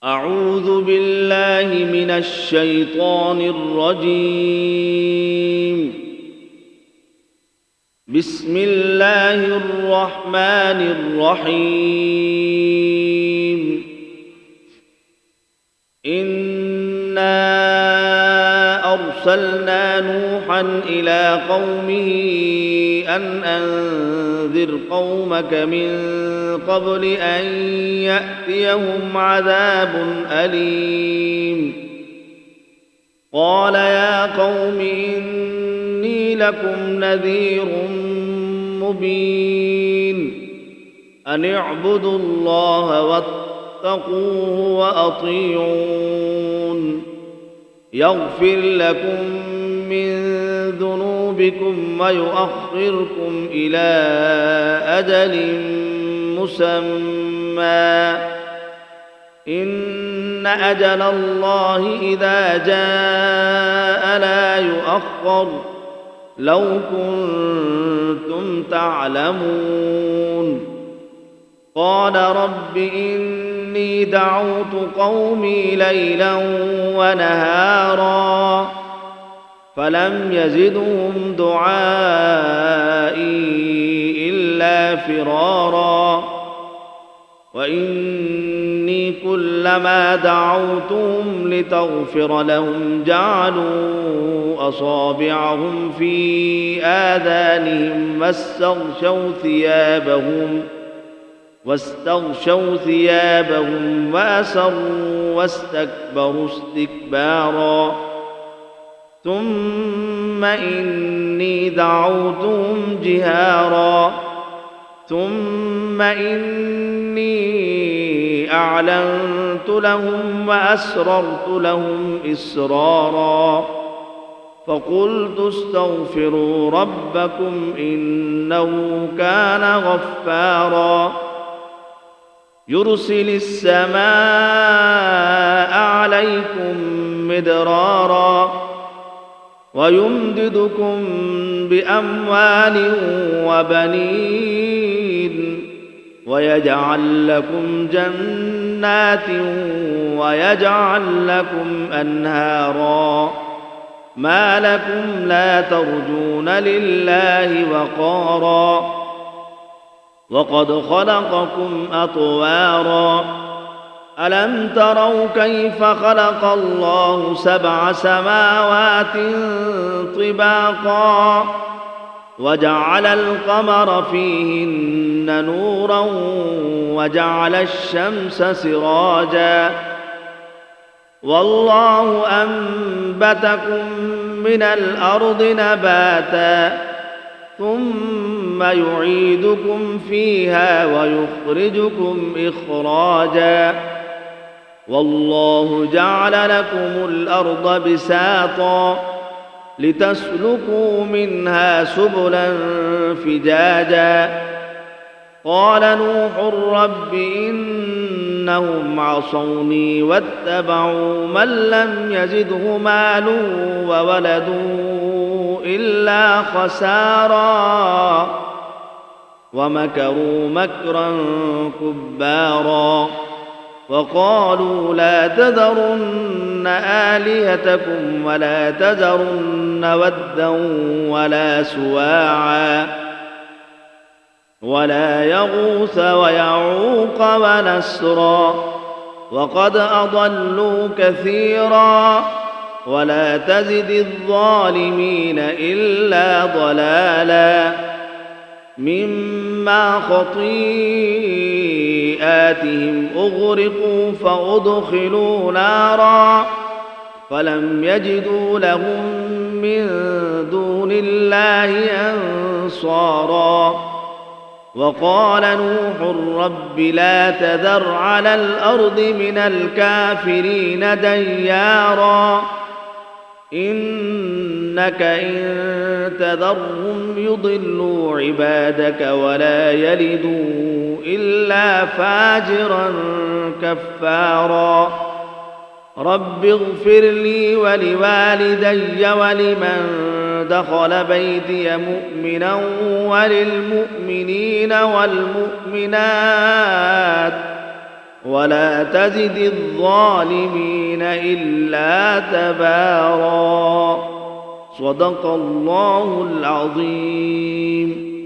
أعوذ بالله من الشيطان الرجيم. بسم الله الرحمن الرحيم. إنا أرسلنا نوحا إلى قومه أن أنذر قومك من قبل أن يأتيهم عذاب أليم. قال يا قوم إني لكم نذير مبين أن اعبدوا الله واتقوه وأطيعون يغفر لكم من ذنوبكم ويؤخركم إلى أجل مسمى إن أجل الله إذا جاء لا يؤخر لو كنتم تعلمون. قال رب إني دعوت قومي ليلا ونهارا فلم يزدهم دعائي إلا فرارا وإني كلما دعوتهم لتغفر لهم جعلوا أصابعهم في آذانهم واستغشوا ثيابهم وأسروا واستكبروا استكبارا ثم إني دعوتهم جهارا ثم إني أعلنت لهم وأسررت لهم إسرارا فقلت استغفروا ربكم إنه كان غفارا يرسل السماء عليكم مدرارا ويمددكم بأموال وبنين ويجعل لكم جنات ويجعل لكم أنهارا ما لكم لا ترجون لله وقارا وقد خلقكم أطوارا ألم تروا كيف خلق الله 7 سماوات طباقا وجعل القمر فيهن نورا وجعل الشمس سراجا والله أنبتكم من الأرض نباتا ثم يعيدكم فيها ويخرجكم إخراجا والله جعل لكم الأرض بساطا لتسلكوا منها سبلا فجاجا قال نوح رب إنهم عصوني واتبعوا من لم يزده ماله وولده إلا خسارا ومكروا مكرا كبارا وقالوا لا تذرن آلهتكم ولا تذرن ودا ولا سواعا ولا يغوث ويعوق ونسرا وقد أضلوا كثيرا ولا تزد الظالمين إلا ضلالا مما خطيئاتهم أغرقوا فأدخلوا نارا فلم يجدوا لهم من دون الله أنصارا وقال نوح رب لا تذر على الأرض من الكافرين ديارا إنك إن تذرهم يضلوا عبادك ولا يلدوا إلا فاجرا كفارا رب اغفر لي ولوالدي ولمن دخل بيتي مؤمنا وللمؤمنين والمؤمنات ولا تزد الظالمين إلا تبارا. صدق الله العظيم.